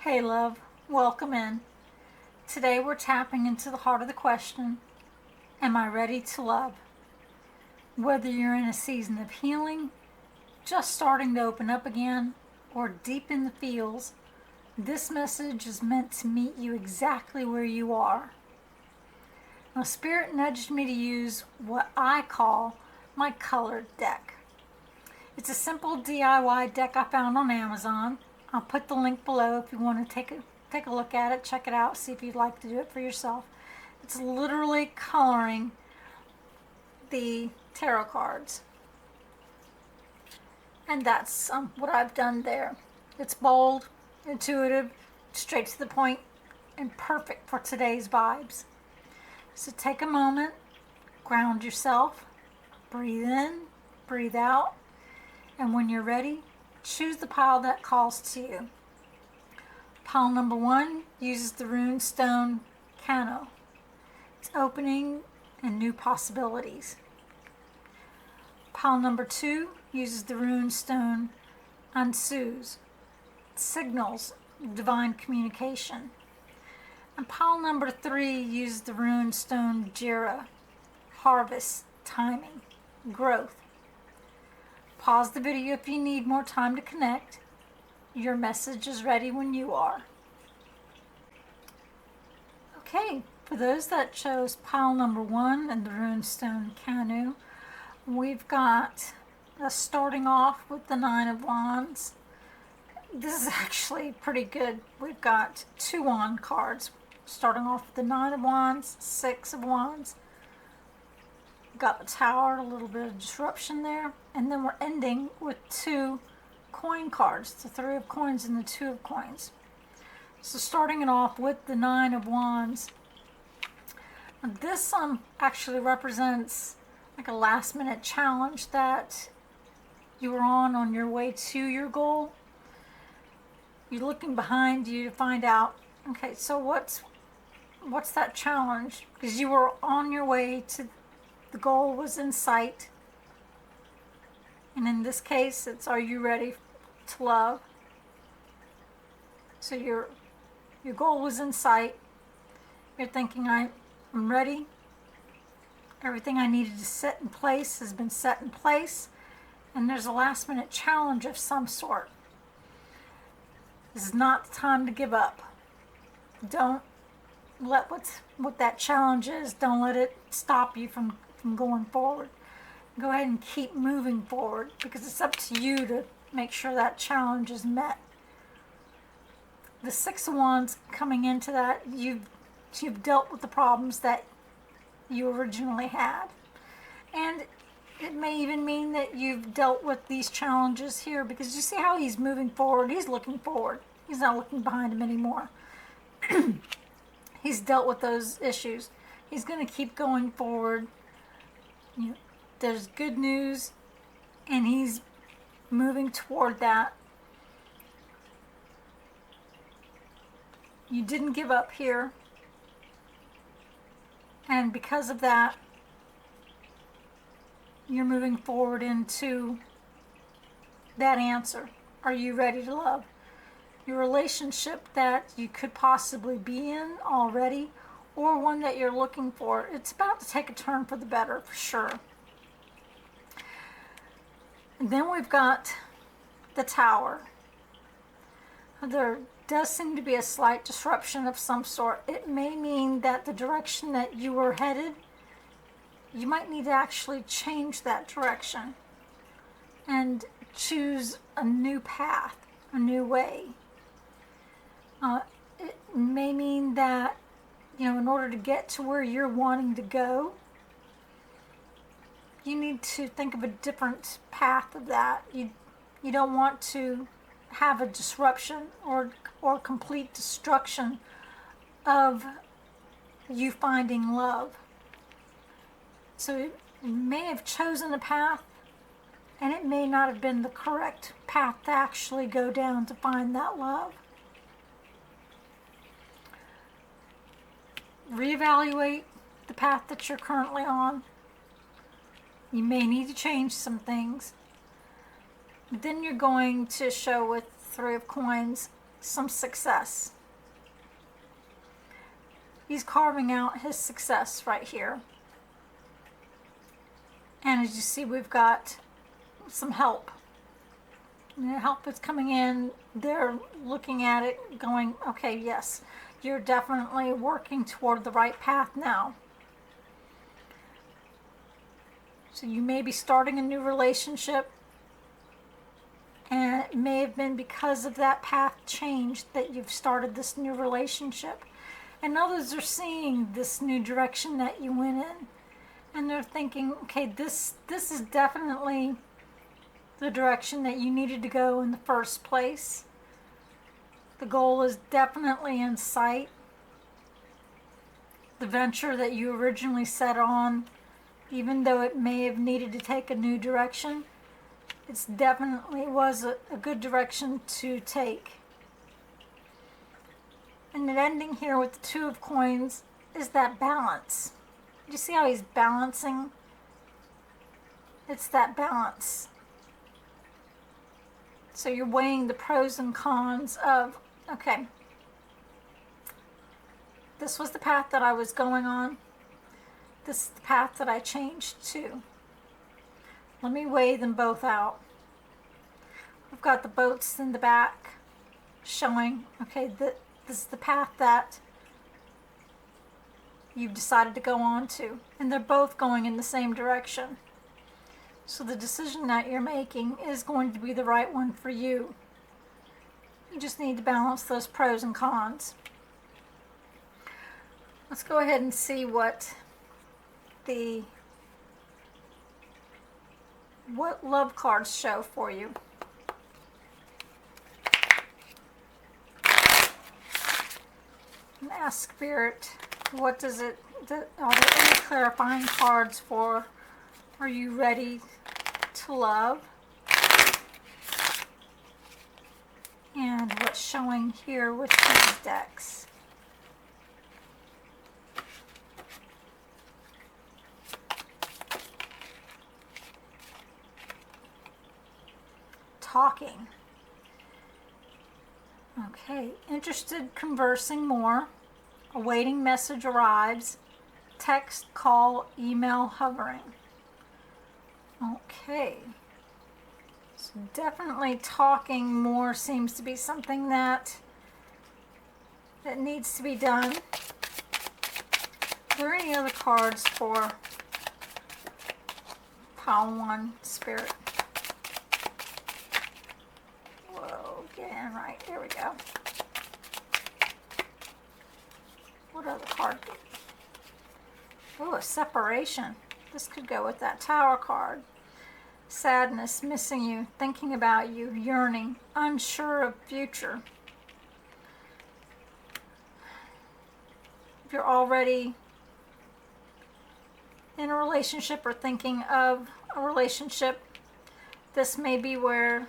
Hey love, welcome in. Today we're tapping into the heart of the question, am I ready to love? Whether you're in a season of healing, just starting to open up again, or deep in the feels, this message is meant to meet you exactly where you are. Now, Spirit nudged me to use what I call my colored deck. It's a simple DIY deck I found on Amazon. I'll put the link below if you want to take a look at it, check it out, see if you'd like to do it for yourself. It's literally coloring the tarot cards. And that's what I've done there. It's bold, intuitive, straight to the point, and perfect for today's vibes. So take a moment, ground yourself, breathe in, breathe out, and when you're ready, choose the pile that calls to you. Pile number 1 uses the Rune stone Cano. It's opening and new possibilities. Pile number 2 uses the Rune stone Ansuz. Signals, divine communication. And pile number 3 uses the Rune stone Jira. Harvest, timing, growth. Pause the video if you need more time to connect. Your message is ready when you are. Okay, for those that chose pile number 1 and the Runestone Canoe, we've got us starting off with the 9 of Wands. This is actually pretty good. We've got 2 wand cards, starting off with the 9 of Wands, 6 of Wands. Got the Tower, a little bit of disruption there, and then we're ending with 2 coin cards, the 3 of coins and the 2 of coins. So starting it off with the 9 of Wands, this actually represents like a last minute challenge that you were on your way to your goal. You're looking behind you to find out, okay, so what's that challenge? Because you were on your way to the goal, was in sight. And in this case, it's, are you ready to love? So your goal was in sight. You're thinking, I'm ready. Everything I needed to set in place has been set in place. And there's a last minute challenge of some sort. This is not the time to give up. Don't let what that challenge is, don't let it stop you from going forward. Go ahead and keep moving forward, because it's up to you to make sure that challenge is met. The 6 of Wands coming into that, you've dealt with the problems that you originally had. And it may even mean that you've dealt with these challenges here, because you see how he's moving forward. He's looking forward. He's not looking behind him anymore. He's dealt with those issues. He's going to keep going forward. There's good news, and he's moving toward that. You didn't give up here, and because of that, you're moving forward into that answer. Are you ready to love? Your relationship that you could possibly be in already, or one that you're looking for, it's about to take a turn for the better, for sure. And then we've got the Tower. There does seem to be a slight disruption of some sort. It may mean that the direction that you were headed, you might need to actually change that direction and choose a new path, a new way. It may mean that, in order to get to where you're wanting to go, you need to think of a different path of that. You don't want to have a disruption or complete destruction of you finding love. So you may have chosen a path, and it may not have been the correct path to actually go down to find that love. Reevaluate the path that you're currently on. You may need to change some things. But then you're going to show with 3 of coins some success. He's carving out his success right here. And as you see, we've got some help. And the help is coming in. They're looking at it going, okay, yes, you're definitely working toward the right path now. So you may be starting a new relationship, and it may have been because of that path change that you've started this new relationship. And others are seeing this new direction that you went in, and they're thinking, okay, this is definitely the direction that you needed to go in the first place. The goal is definitely in sight. The venture that you originally set on, even though it may have needed to take a new direction, it definitely was a good direction to take. And the ending here with the Two of Coins is that balance. You see how he's balancing? It's that balance. So you're weighing the pros and cons of, okay, this was the path that I was going on. This is the path that I changed to. Let me weigh them both out. We've got the boats in the back showing, okay, this is the path that you've decided to go on to. And they're both going in the same direction. So the decision that you're making is going to be the right one for you. You just need to balance those pros and cons. Let's go ahead and see what love cards show for you. And ask Spirit, what does it, are there any clarifying cards for, are you ready to love? And what's showing here with these decks? Talking. Okay, interested, conversing more. Awaiting message arrives. Text, call, email, hovering. Okay. So definitely talking more seems to be something that needs to be done. Are there any other cards for Pile 1 Spirit? Whoa, get in right. There we go. What other card? Oh, a separation. This could go with that Tower card. Sadness, missing you, thinking about you, yearning, unsure of future. If you're already in a relationship or thinking of a relationship, this may be where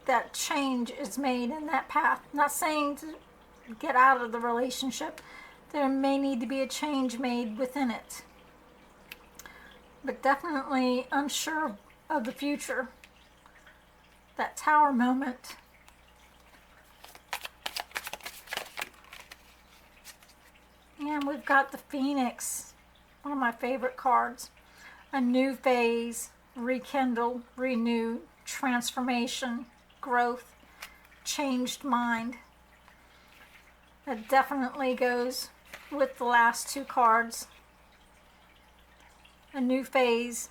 that change is made in that path. Not saying to get out of the relationship. There may need to be a change made within it. But definitely unsure of the future. That Tower moment. And we've got the Phoenix, one of my favorite cards. A new phase, rekindle, renew, transformation, growth, changed mind. That definitely goes with the last two cards. A new phase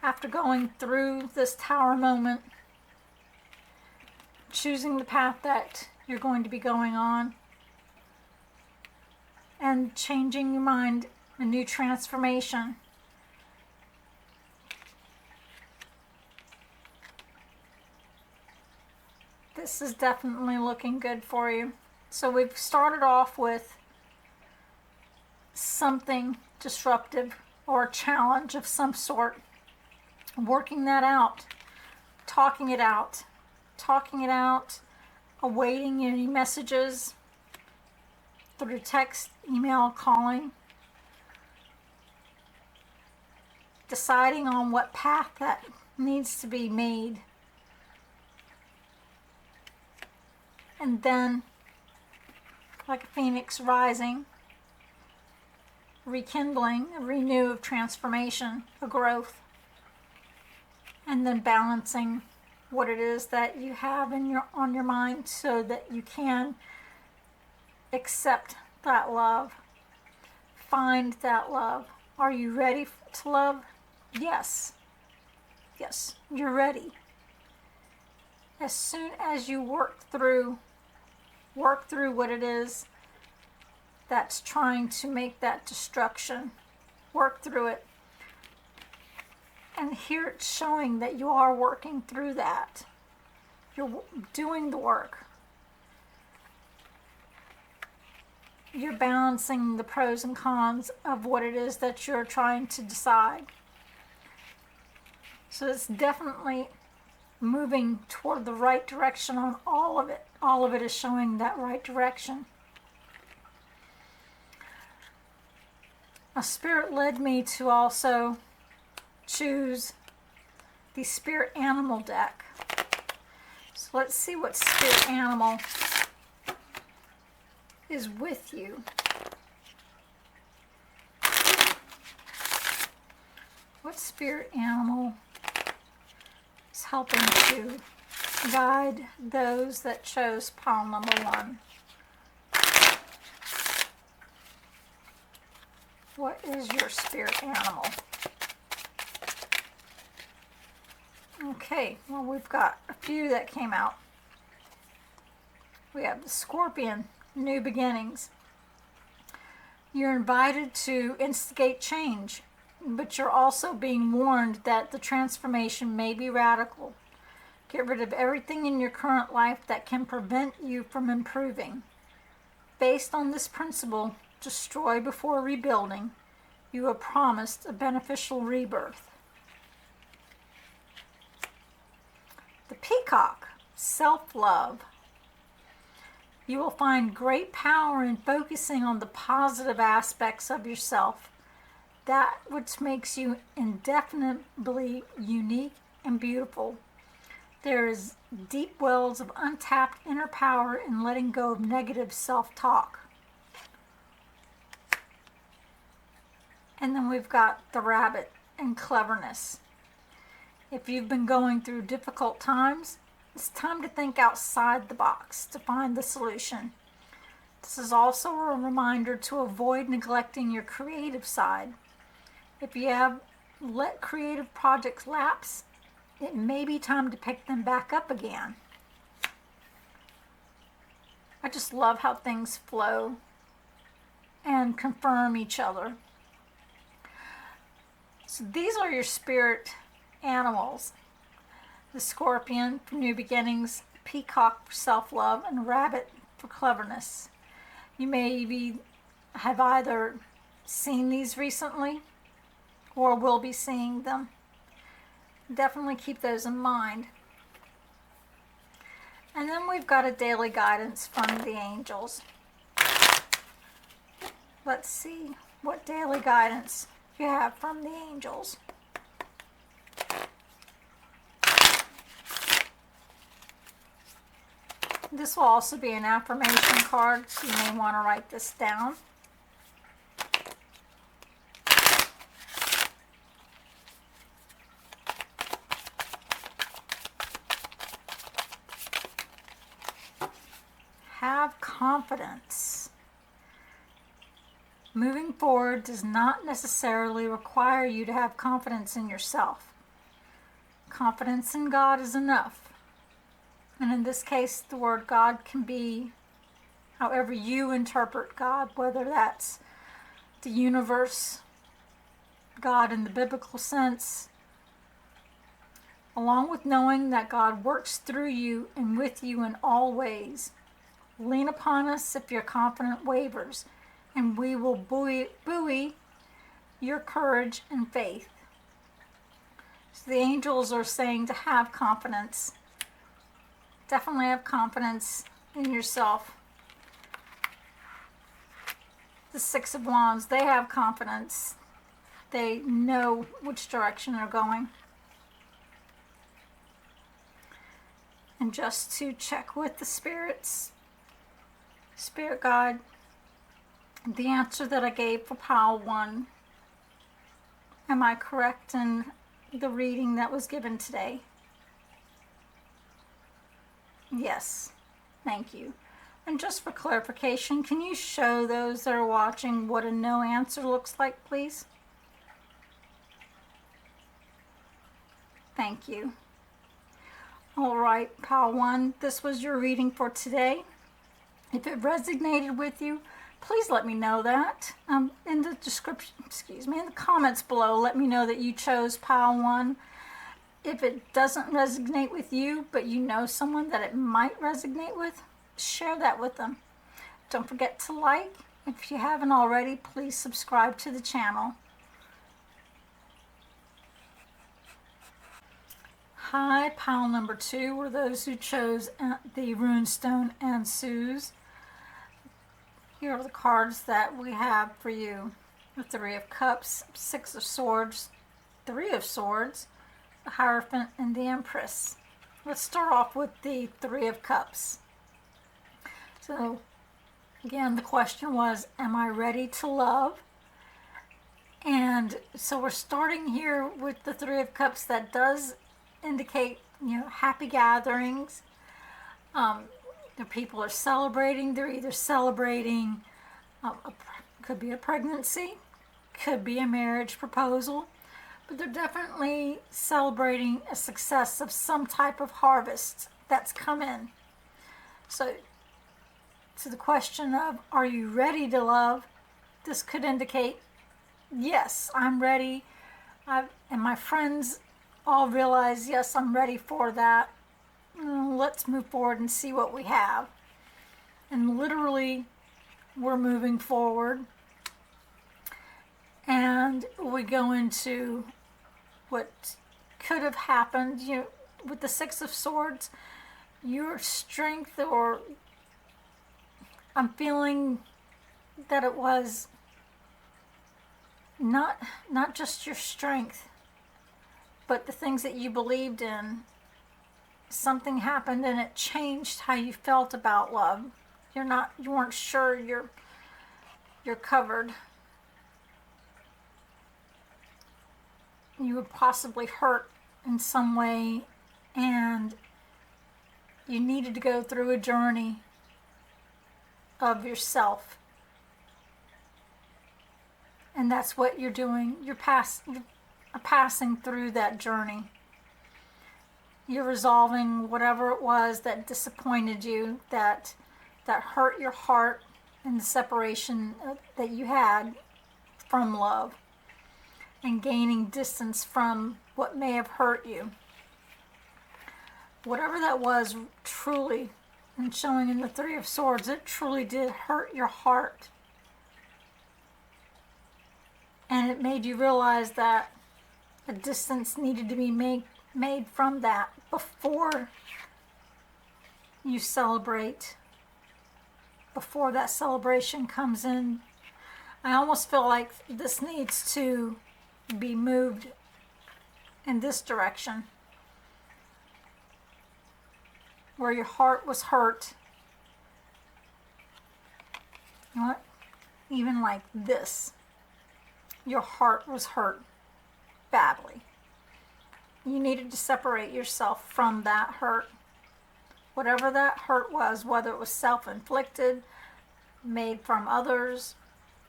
after going through this Tower moment, choosing the path that you're going to be going on, and changing your mind, a new transformation. This is definitely looking good for you. So we've started off with something disruptive or a challenge of some sort. Working that out, talking it out, awaiting any messages through text, email, calling, deciding on what path that needs to be made. and then, like a phoenix rising, rekindling, a renew of transformation, a growth, and then balancing what it is that you have on your mind so that you can accept that love, find that love. Are you ready to love? Yes. Yes, you're ready. As soon as you work through what it is that's trying to make that destruction, work through it. And here it's showing that you are working through that. You're doing the work. You're balancing the pros and cons of what it is that you're trying to decide. So it's definitely moving toward the right direction on all of it. All of it is showing that right direction. A spirit led me to also choose the spirit animal deck. So let's see what spirit animal is with you. What spirit animal is helping to guide those that chose pile number 1? What is your spirit animal? Okay, well, we've got a few that came out. We have the Scorpion, New Beginnings. You're invited to instigate change, but you're also being warned that the transformation may be radical. Get rid of everything in your current life that can prevent you from improving. Based on this principle, destroy before rebuilding, you are promised a beneficial rebirth. The Peacock, self-love. You will find great power in focusing on the positive aspects of yourself, that which makes you indefinitely unique and beautiful. There is deep wells of untapped inner power in letting go of negative self-talk. And then we've got the Rabbit and cleverness. If you've been going through difficult times, it's time to think outside the box to find the solution. This is also a reminder to avoid neglecting your creative side. If you have let creative projects lapse, it may be time to pick them back up again. I just love how things flow and confirm each other. So these are your spirit animals. The Scorpion for New Beginnings, Peacock for self-love, and Rabbit for cleverness. You may have either seen these recently or will be seeing them. Definitely keep those in mind. And then we've got a daily guidance from the angels. Let's see what daily guidance you have from the angels. This will also be an affirmation card, so you may want to write this down. Have confidence. Moving forward does not necessarily require you to have confidence in yourself. Confidence in God is enough. And in this case, the word God can be however you interpret God, whether that's the universe, God in the biblical sense, along with knowing that God works through you and with you in all ways. Lean upon us if your confidence wavers, and we will buoy your courage and faith. So the angels are saying to have confidence. Definitely have confidence in yourself. The Six of Wands, they have confidence. They know which direction they're going. And just to check with the spirits, spirit guide, the answer that I gave for pile 1, am I correct in the reading that was given today? Yes, thank you. And just for clarification, can you show those that are watching what a no answer looks like, please? Thank you. All right, pile 1, this was your reading for today. If it resonated with you, please let me know that. In the description, in the comments below, let me know that you chose pile 1. If it doesn't resonate with you, but you know someone that it might resonate with, share that with them. Don't forget to like. If you haven't already, please subscribe to the channel. Hi, pile number 2 were those who chose the Runestone and Sues. Here are the cards that we have for you. The 3 of Cups, 6 of Swords, 3 of Swords, the Hierophant, and the Empress. Let's start off with the 3 of Cups. So, again, the question was, am I ready to love? And so we're starting here with the 3 of Cups. That does indicate, happy gatherings. The people are celebrating. They're either celebrating, could be a pregnancy, could be a marriage proposal, but they're definitely celebrating a success of some type of harvest that's come in. So, to the question of, are you ready to love? This could indicate, yes, I'm ready. And my friends all realize, yes, I'm ready for that. Let's move forward and see what we have. And literally, we're moving forward. And we go into what could have happened. With the 6 of Swords, your strength, or I'm feeling that it was not just your strength, but the things that you believed in. Something happened and it changed how you felt about love. You weren't sure you're covered. You were possibly hurt in some way, and you needed to go through a journey of yourself. And that's what you're doing. You're passing through that journey. You're resolving whatever it was that disappointed you, that hurt your heart, and the separation that you had from love, and gaining distance from what may have hurt you. Whatever that was, truly, and showing in the 3 of Swords, it truly did hurt your heart. And it made you realize that a distance needed to be made from that before you celebrate, before that celebration comes in. I almost feel like this needs to be moved in this direction, where your heart was hurt. You know what? Even like this, your heart was hurt badly. You needed to separate yourself from that hurt. Whatever that hurt was, whether it was self-inflicted, made from others,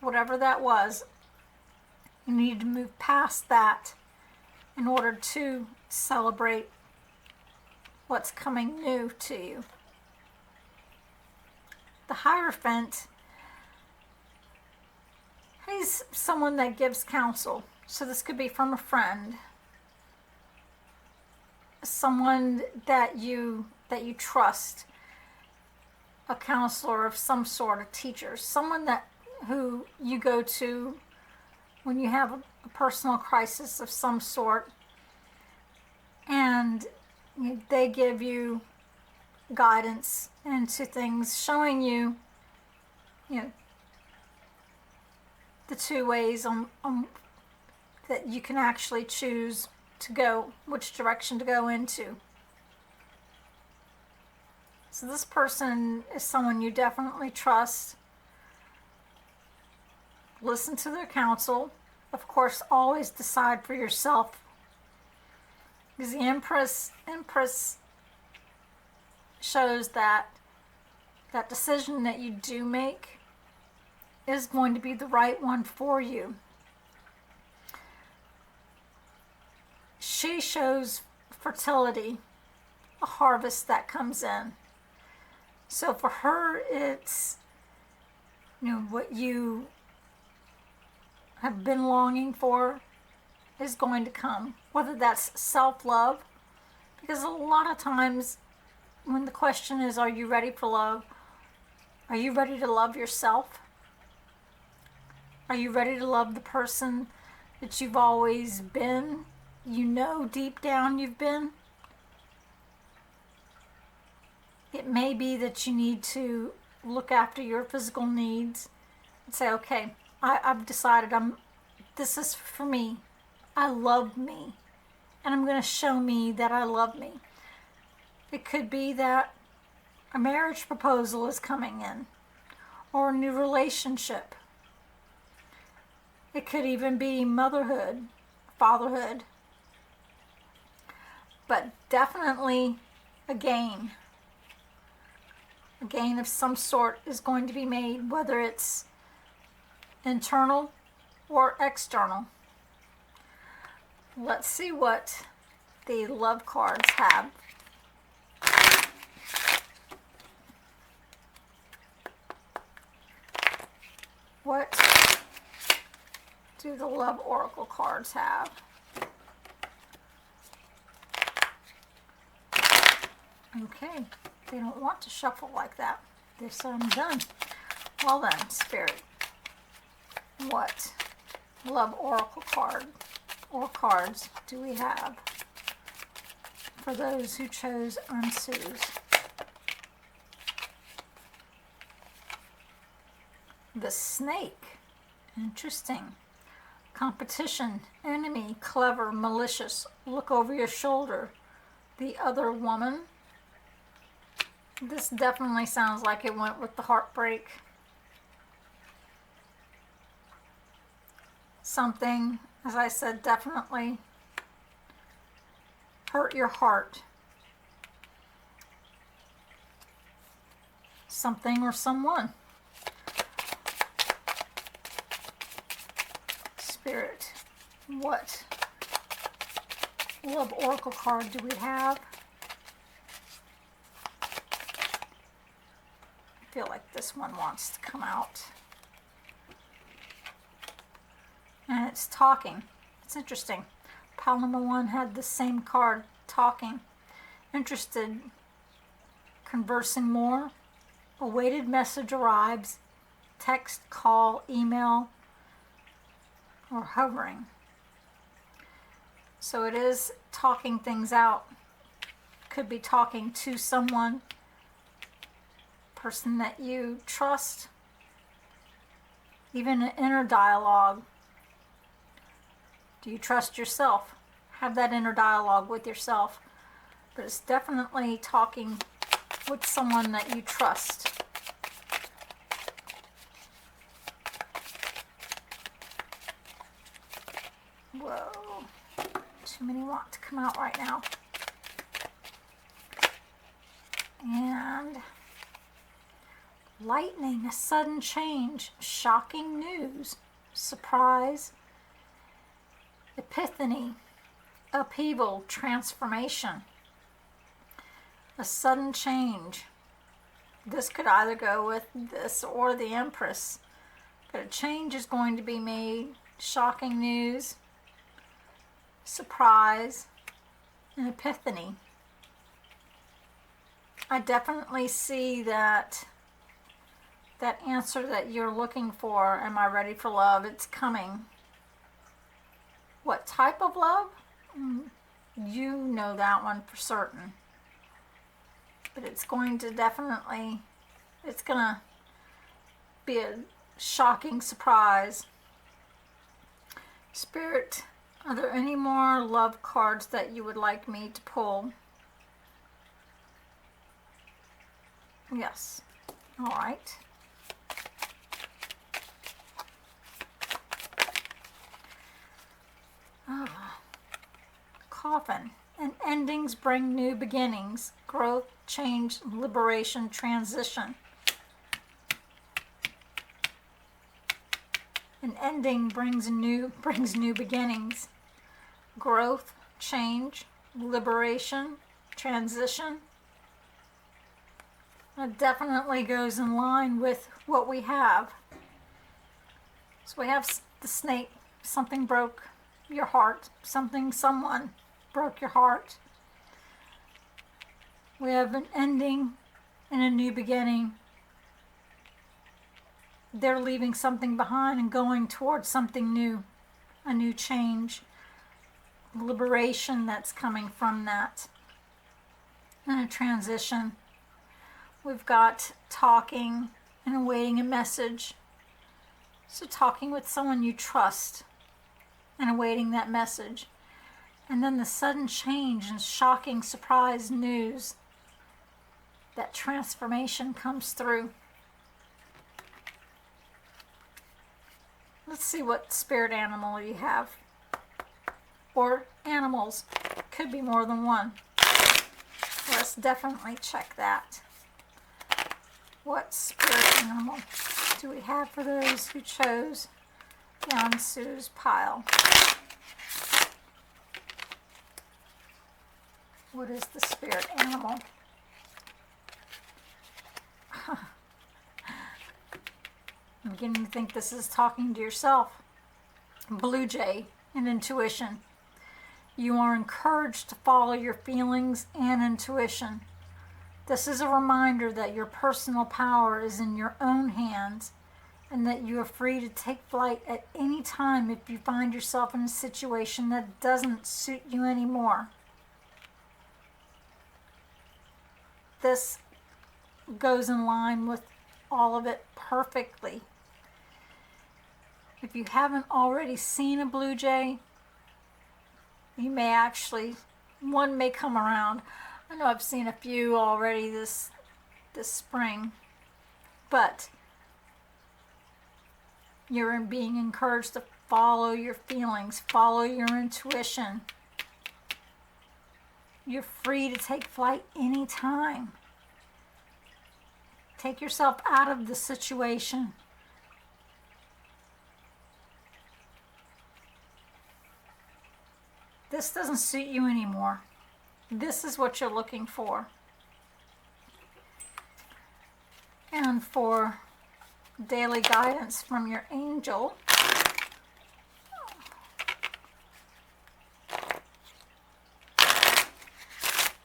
whatever that was, you needed to move past that in order to celebrate what's coming new to you. The Hierophant, he's someone that gives counsel. So this could be from a friend, someone that you trust, a counselor of some sort, a teacher, someone who you go to when you have a personal crisis of some sort, and they give you guidance into things, showing you, the 2 ways on that you can actually choose to go, which direction to go into. So this person is someone you definitely trust. Listen to their counsel. Of course, always decide for yourself. Because the Empress shows that that decision that you do make is going to be the right one for you. She shows fertility, a harvest that comes in. So for her, it's, what you have been longing for is going to come. Whether that's self-love, because a lot of times when the question is, are you ready for love? Are you ready to love yourself? Are you ready to love the person that you've always been? Deep down you've been? It may be that you need to look after your physical needs and say, okay, I've decided this is for me. I love me. And I'm going to show me that I love me. It could be that a marriage proposal is coming in, or a new relationship. It could even be motherhood, fatherhood. But definitely a gain. A gain of some sort is going to be made, whether it's internal or external. Let's see what the love cards have. What do the love oracle cards have? Okay, they don't want to shuffle like that. They say I'm done. Well then, Spirit, what love oracle card or cards do we have for those who chose unsoothed? The snake. Interesting. Competition, enemy, clever, malicious, look over your shoulder. The other woman. This definitely sounds like it went with the heartbreak. Something, as I said, definitely hurt your heart. Something or someone. Spirit, what love oracle card do we have? I feel like this one wants to come out. And it's talking. It's interesting. Pile number 1 had the same card, talking. Interested, conversing more. Awaited message arrives. Text, call, email, or hovering. So it is talking things out. Could be talking to someone, person that you trust, even an inner dialogue. Do you trust yourself? Have that inner dialogue with yourself. But it's definitely talking with someone that you trust. Whoa, too many want to come out right now. And lightning, a sudden change, shocking news, surprise, epiphany, upheaval, transformation, a sudden change. This could either go with this or the Empress, but a change is going to be made, shocking news, surprise, and epiphany. I definitely see that answer that you're looking for. Am I ready for love? It's coming. What type of love? You know that one for certain. But it's going to definitely, it's going to be a shocking surprise. Spirit, are there any more love cards that you would like me to pull? Yes. All right. Coffin. And endings bring new beginnings. Growth, change, liberation, transition. An ending brings new beginnings. Growth, change, liberation, transition. That definitely goes in line with what we have. So we have the snake. Something broke your heart. Someone broke your heart. We have an ending and a new beginning. They're leaving something behind and going towards something new, a new change, liberation that's coming from that, and a transition. We've got talking and awaiting a message. So talking with someone you trust and awaiting that message. And then the sudden change and shocking surprise news. That transformation comes through. Let's see what spirit animal you have. Or animals. Could be more than one. Let's definitely check that. What spirit animal do we have for those who chose Yansu's pile? What is the spirit animal? I'm beginning to think this is talking to yourself. Blue jay and intuition. You are encouraged to follow your feelings and intuition. This is a reminder that your personal power is in your own hands and that you are free to take flight at any time if you find yourself in a situation that doesn't suit you anymore. This goes in line with all of it perfectly. If you haven't already seen a blue jay, you may actually, one may come around. I know I've seen a few already this spring, but you're being encouraged to follow your feelings, follow your intuition. You're free to take flight anytime. Take yourself out of the situation. This doesn't suit you anymore. This is what you're looking for. And for daily guidance from your angel,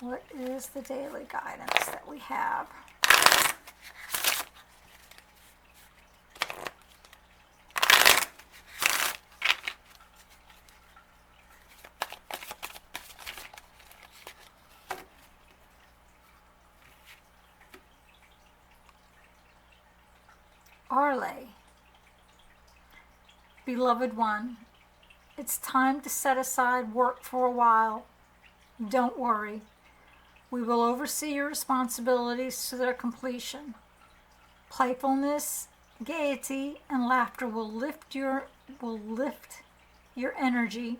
what is the daily guidance that we have? Arle, beloved one, it's time to set aside work for a while. Don't worry. We will oversee your responsibilities to their completion. Playfulness, gaiety, and laughter will lift your energy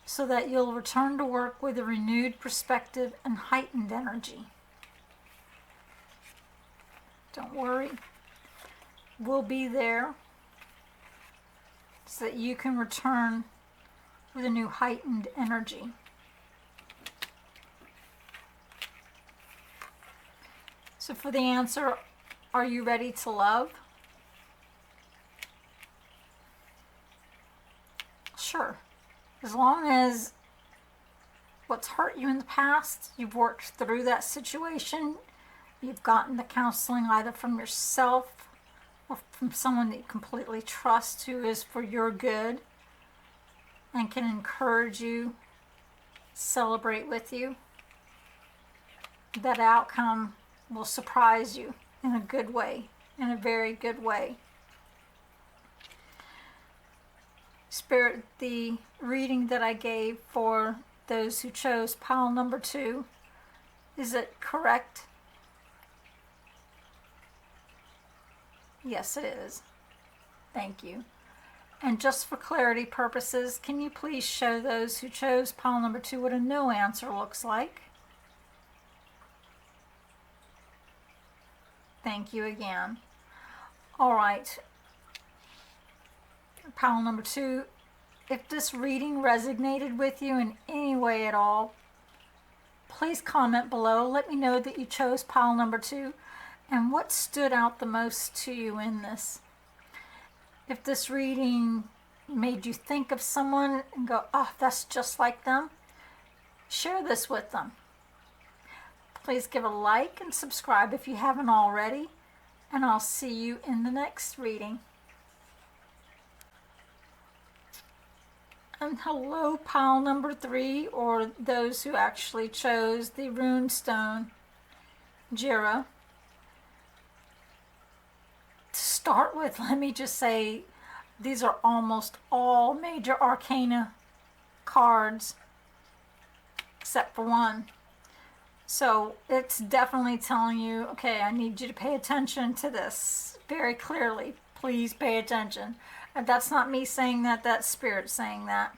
so that you'll return to work with a renewed perspective and heightened energy. Don't worry. We'll be there so that you can return with a new heightened energy. So for the answer, are you ready to love? Sure. As long as what's hurt you in the past, you've worked through that situation, you've gotten the counseling either from yourself or from someone that you completely trust who is for your good and can encourage you, celebrate with you, that outcome will surprise you in a good way, in a very good way. Spirit, the reading that I gave for those who chose pile number 2, is it correct? Yes, it is. Thank you. And just for clarity purposes, can you please show those who chose pile number 2 what a no answer looks like? Thank you again. All right. Pile number 2, if this reading resonated with you in any way at all, please comment below. Let me know that you chose pile number 2 and what stood out the most to you in this. If this reading made you think of someone and go, oh, that's just like them, share this with them. Please give a like and subscribe if you haven't already, and I'll see you in the next reading. And hello, pile number 3, or those who actually chose the Rune Stone Jira. To start with, let me just say these are almost all major arcana cards except for one. So it's definitely telling you, okay, I need you to pay attention to this very clearly. Please pay attention. And that's not me saying that, that's Spirit saying that.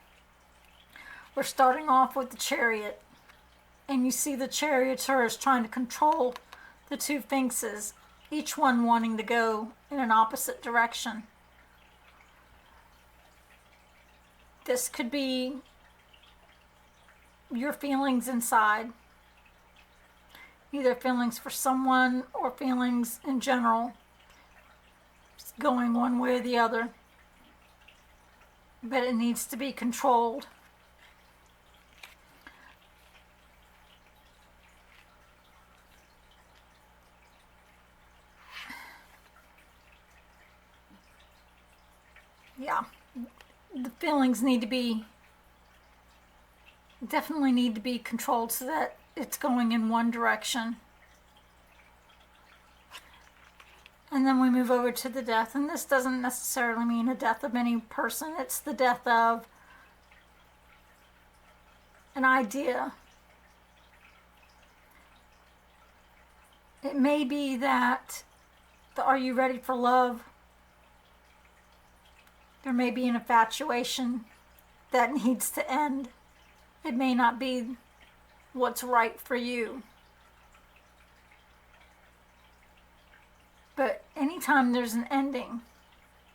We're starting off with the Chariot. And you see the charioteer is trying to control the two sphinxes, each one wanting to go in an opposite direction. This could be your feelings inside, either feelings for someone or feelings in general, just going one way or the other, but it needs to be controlled. Yeah, the feelings need to be, definitely need to be controlled so that it's going in one direction. And then we move over to the death, and this doesn't necessarily mean a death of any person, it's the death of an idea. It may be that the are you ready for love? There may be an infatuation that needs to end. It may not be what's right for you. But anytime there's an ending,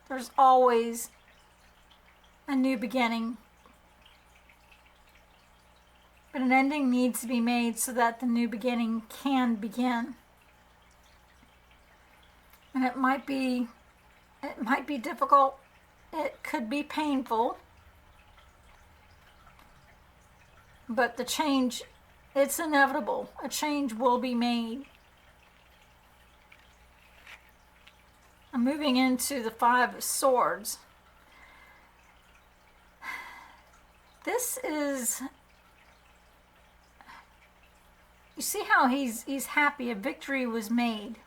there's always a new beginning. But an ending needs to be made so that the new beginning can begin. And it might be difficult. It could be painful. But the change, it's inevitable. A change will be made. I'm moving into the 5 of Swords. This is, you see how he's happy, a victory was made.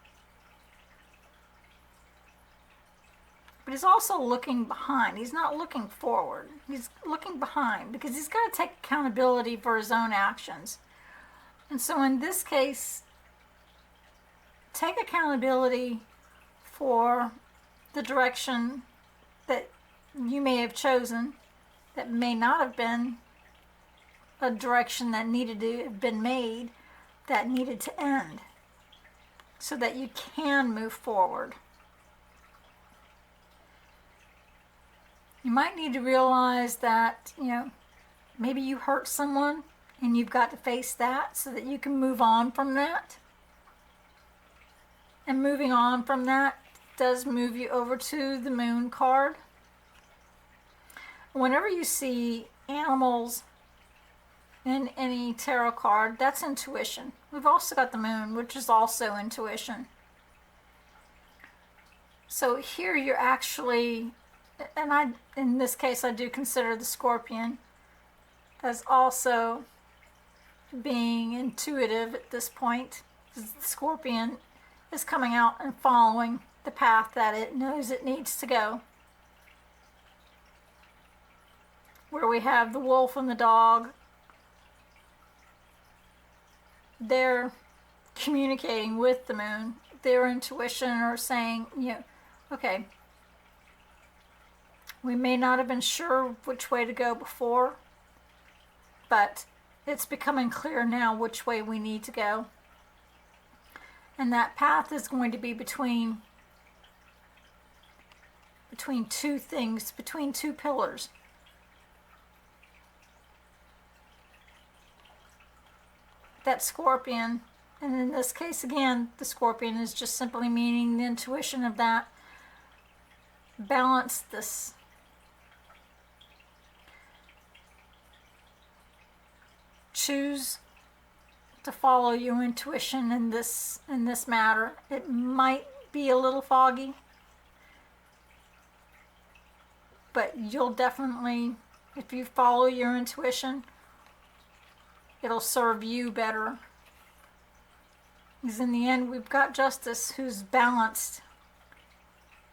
But he's also looking behind. He's not looking forward. He's looking behind because he's got to take accountability for his own actions. And so in this case, take accountability for the direction that you may have chosen that may not have been a direction that needed to have been made, that needed to end, so that you can move forward. You might need to realize that, maybe you hurt someone and you've got to face that so that you can move on from that. And moving on from that does move you over to the Moon card. Whenever you see animals in any tarot card, that's intuition. We've also got the Moon, which is also intuition. So here you're actually, and in this case, I do consider the Scorpion as also being intuitive at this point. The Scorpion is coming out and following the path that it knows it needs to go. Where we have the wolf and the dog, they're communicating with the Moon. Their intuition or saying, Okay. We may not have been sure which way to go before, but it's becoming clear now which way we need to go. And that path is going to be between two things, between two pillars. That scorpion, and in this case again, the scorpion is just simply meaning the intuition of that. Balance this. Choose to follow your intuition in this matter. It might be a little foggy, but you'll definitely, if you follow your intuition, it'll serve you better. Because in the end, we've got Justice, who's balanced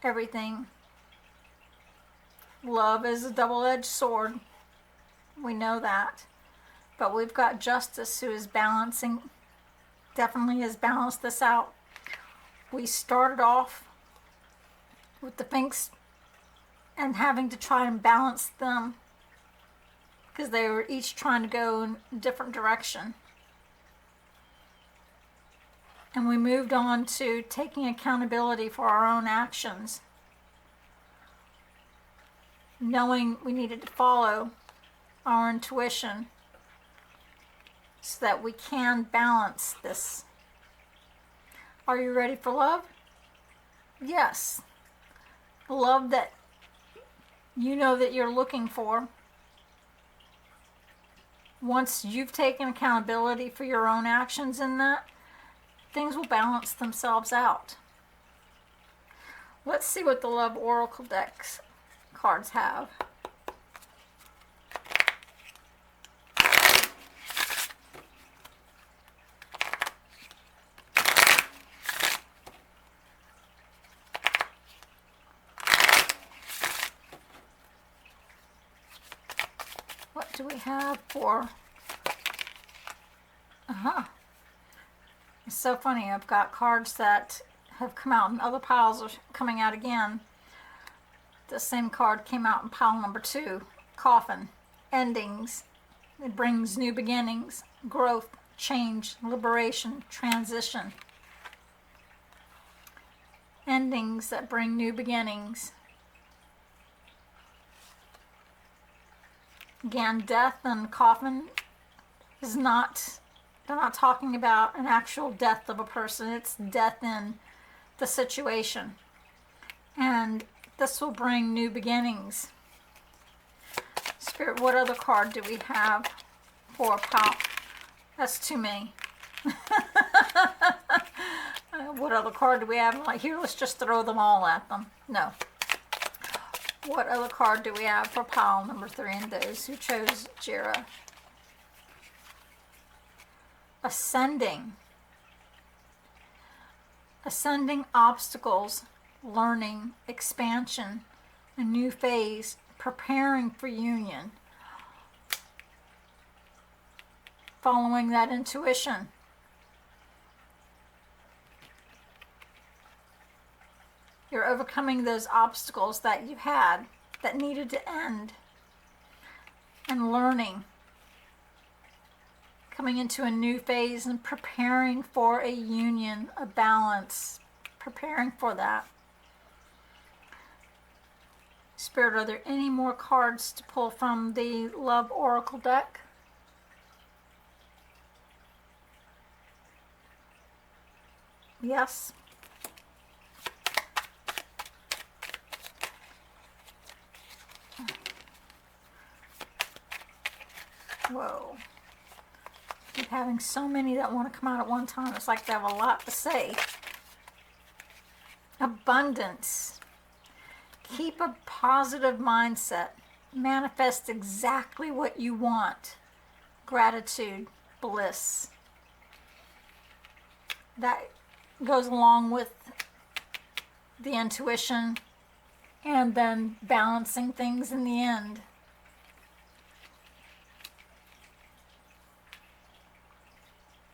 everything. Love is a double-edged sword. We know that. But we've got Justice, who is balancing, definitely has balanced this out. We started off with the Finks and having to try and balance them because they were each trying to go in a different direction. And we moved on to taking accountability for our own actions, knowing we needed to follow our intuition so that we can balance this. Are you ready for love? Yes. The love that you know that you're looking for. Once you've taken accountability for your own actions in that, things will balance themselves out. Let's see what the Love Oracle decks cards have. What do we have for... It's so funny. I've got cards that have come out and other piles are coming out again. The same card came out in pile number 2. Coffin. Endings. It brings new beginnings. Growth. Change. Liberation. Transition. Endings that bring new beginnings. Again, death and coffin is not, they're not talking about an actual death of a person. It's death in the situation. And this will bring new beginnings. Spirit, what other card do we have for pal? That's too many. What other card do we have? Like, here, let's just throw them all at them. No. What other card do we have for pile number 3 and those who chose Jira? Ascending. Ascending obstacles, learning, expansion, a new phase, preparing for union. Following that intuition. You're overcoming those obstacles that you had that needed to end. And learning. Coming into a new phase and preparing for a union, a balance. Preparing for that. Spirit, are there any more cards to pull from the Love Oracle deck? Yes. Whoa. Keep having so many that want to come out at one time. It's like they have a lot to say. Abundance. Keep a positive mindset. Manifest exactly what you want. Gratitude. Bliss. That goes along with the intuition and then balancing things in the end.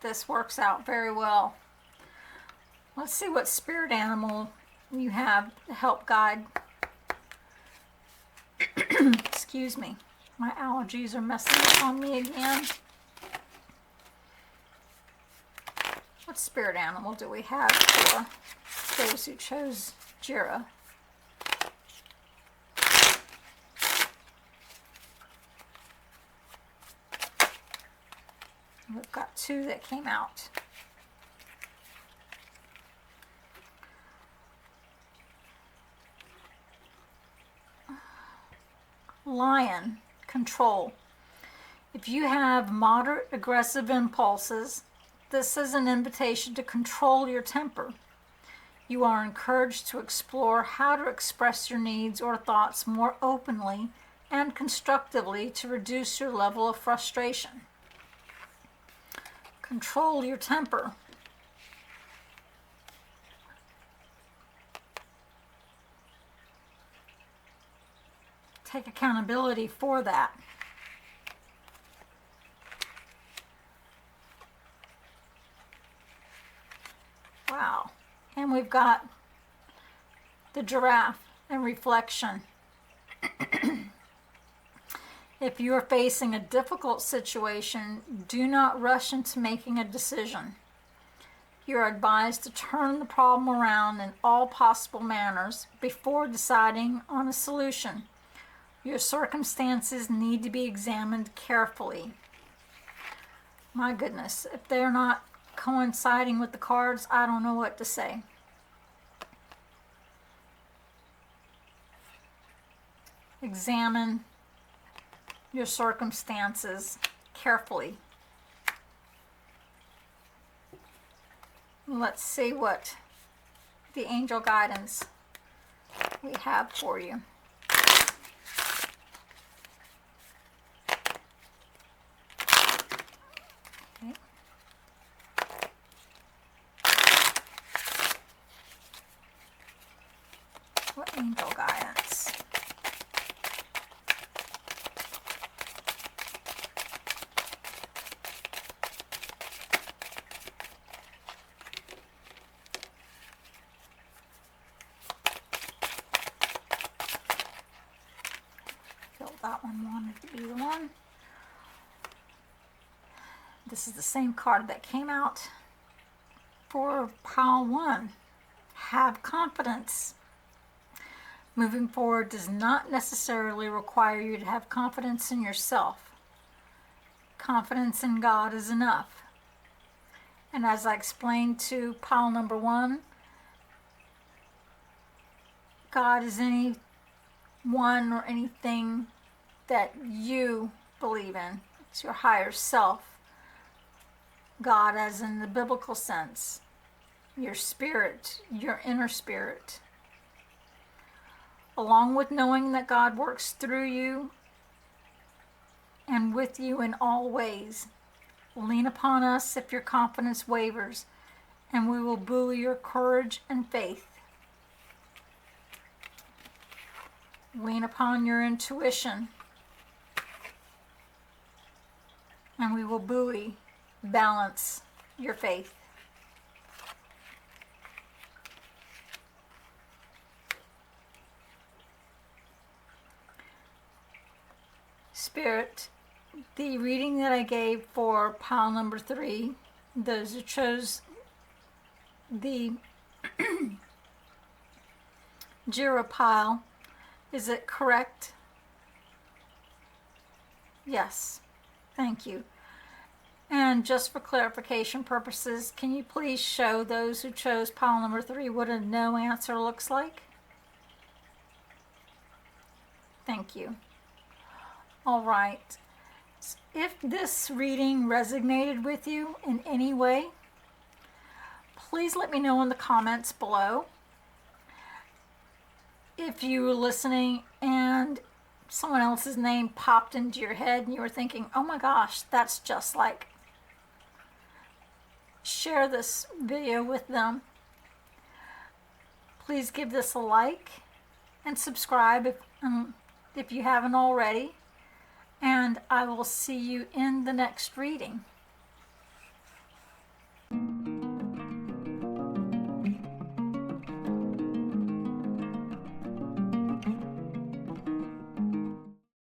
This works out very well. Let's see what spirit animal You have the help guide. Excuse me. My allergies are messing up on me again. What spirit animal do we have for those who chose Jira? We've got 2 that came out. Lion, control. If you have moderate aggressive impulses, this is an invitation to control your temper. You are encouraged to explore how to express your needs or thoughts more openly and constructively to reduce your level of frustration. Control your temper. Take accountability for that. Wow. And we've got the giraffe and reflection. If you are facing a difficult situation, do not rush into making a decision. You are advised to turn the problem around in all possible manners before deciding on a solution. Your circumstances need to be examined carefully. My goodness, if they're not coinciding with the cards, I don't know what to say. Examine your circumstances carefully. Let's see what the angel guidance we have for you. Okay. What angel guidance? That one wanted to be the one. This is the same card that came out for pile 1. Have confidence. Moving forward does not necessarily require you to have confidence in yourself. Confidence in God is enough. And as I explained to pile number 1, God is anyone or anything that you believe in. It's your higher self. God as in the biblical sense. Your spirit, your inner spirit. Along with knowing that God works through you and with you in all ways. Lean upon us if your confidence wavers, and we will buoy your courage and faith. Lean upon your intuition, and we will buoy, balance your faith. Spirit, the reading that I gave for pile number 3, those who chose the Jira pile, is it correct? Yes. Thank you. And just for clarification purposes, can you please show those who chose pile number 3 what a no answer looks like? Thank you. All right. If this reading resonated with you in any way, please let me know in the comments below. If you were listening and someone else's name popped into your head and you were thinking, oh my gosh, that's just like, share this video with them. Please give this a like and subscribe if you haven't already. And I will see you in the next reading.